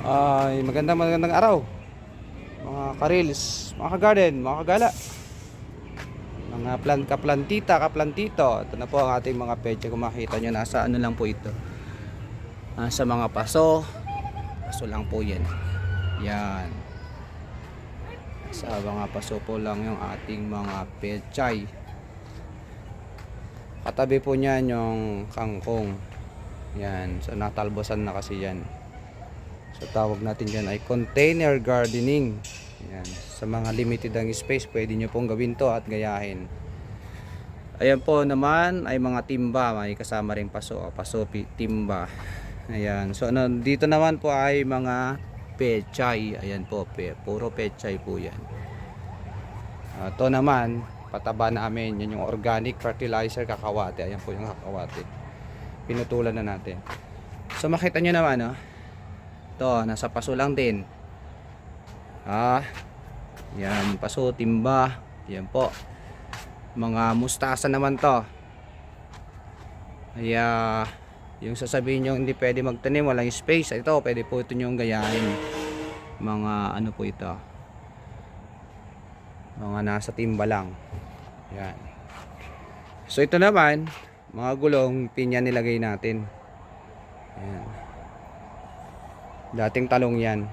Ay, magandang araw mga karils, mga ka-garden, mga kagala, mga kaplantita, kaplantito. Ito na po ang ating mga pecha. Kung makita nyo, nasa ano lang po ito, nasa mga paso lang po yan. Yan, sa mga paso po lang yung ating mga pechay. Katabi po niyan yung kangkong. Yan, so natalbosan na kasi yan. So tawag natin dyan ay container gardening. Yan. Sa mga limited ang space, pwede nyo pong gawin to at gayahin. Ayan po naman ay mga timba. May kasama rin paso. Timba. Ayan. So dito naman po ay mga pechay. Ayan po. Puro pechay po yan. Ito naman, pataba namin. Yan yung organic fertilizer, kakawate. Ayan po yung kakawate. Pinutulan na natin. So makita nyo naman, no? Ito, nasa paso lang din. Yan, paso, timba. Yan po. Mga mustasa naman to. Kaya, yung sasabihin nyo hindi pwede magtanim, walang space. Ito, pwede po ito nyong gayahin. Mga ano po ito. Mga nasa timba lang. Yan. So ito naman, mga gulong, pinya nilagay natin. Yan. Dating talong yan.